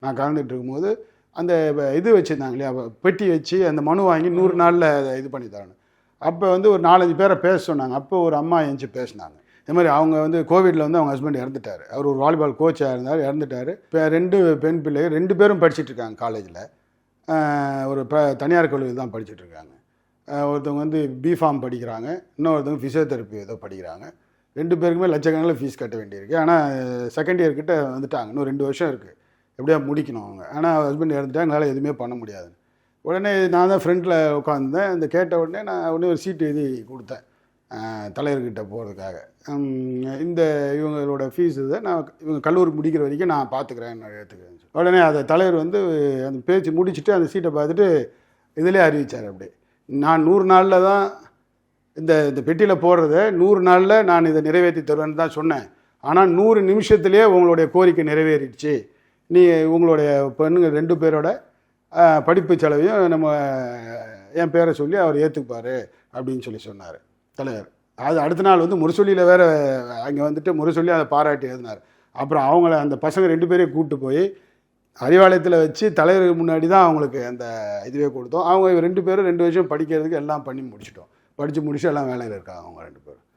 நான் கலந்துட்டு இருக்கும்போது அந்த இது வச்சுருந்தாங்க இல்லையா, பெட்டி வச்சு அந்த மனு வாங்கி 100 நாளில் இது பண்ணி தரணும். அப்போ வந்து ஒரு 4-5 பேரை பேச சொன்னாங்க. அப்போ ஒரு அம்மா எழுந்துச்சி பேசினாங்க. இது மாதிரி அவங்க வந்து கோவிடில் வந்து அவங்க ஹஸ்பண்ட் இறந்துட்டார். அவர் ஒரு வாலிபால் கோச்சாக இருந்தார், இறந்துட்டார். இப்போ 2 பெண் பிள்ளைகள் 2 பேரும் படிச்சுட்டு இருக்காங்க காலேஜில். ஒரு தனியார் கல்லூரியில் தான் படிச்சுட்டு இருக்காங்க. ஒருத்தவங்க வந்து பிஃபார்ம் படிக்கிறாங்க, இன்னொருத்தவங்க ஃபிசியோதெரப்பி ஏதோ படிக்கிறாங்க. 2 பேருக்குமே லட்சக்கணக்கில் ஃபீஸ் கட்ட வேண்டியிருக்கு. ஆனால் செகண்ட் இயர் கிட்ட வந்துட்டாங்க. இன்னும் 2 வருஷம் இருக்குது, எப்படியா முடிக்கணும் அவங்க. ஆனால் ஹஸ்பண்ட் இறந்துட்டாங்க, எங்களால் எதுவுமே பண்ண முடியாது. உடனே நான் தான் ஃப்ரண்ட்டில் உட்காந்துருந்தேன். இந்த கேட்ட உடனே நான் உடனே ஒரு சீட்டு எழுதி கொடுத்தேன் தலைவர்கிட்ட போகிறதுக்காக. இந்த இவங்களோட ஃபீஸ் இதை நான் இவங்க கல்லூரி முடிக்கிற வரைக்கும் நான் பார்த்துக்கிறேன், நான் எடுத்துக்கிறேன். உடனே அதை தலைவர் வந்து அந்த பேச்சு முடிச்சுட்டு அந்த சீட்டை பார்த்துட்டு இதிலே அறிவித்தார். அப்படியே நான் 100 நாளில் தான் இந்த பெட்டியில் போடுறத 100 நாளில் நான் இதை நிறைவேற்றி தருவேன்னு தான் சொன்னேன். ஆனால் 100 நிமிஷத்துலேயே உங்களுடைய கோரிக்கை நிறைவேறிடுச்சு. நீ உங்களுடைய பெண்ணுங்க 2 பேரோட படிப்பு செலவையும் நம்ம என் பேரை சொல்லி அவர் ஏற்றுப்பார் அப்படின்னு சொல்லி சொன்னார் தலைவர். அது அடுத்த நாள் வந்து முரசொலியில் வேறு அங்கே வந்துட்டு முரசொல்லி அதை பாராட்டி எழுதினார். அப்புறம் அவங்கள அந்த பசங்க 2 பேரையும் கூப்பிட்டு போய் அறிவாலயத்தில் வச்சு தலைவருக்கு முன்னாடி தான் அவங்களுக்கு அந்த இதுவே கொடுத்தோம். அவங்க 2 பேரும் 2 வருஷம் படிக்கிறதுக்கு எல்லாம் பண்ணி முடிச்சிட்டோம். படித்து முடிச்சு எல்லாம் வேலையில் இருக்காங்க அவங்க 2 பேரும்.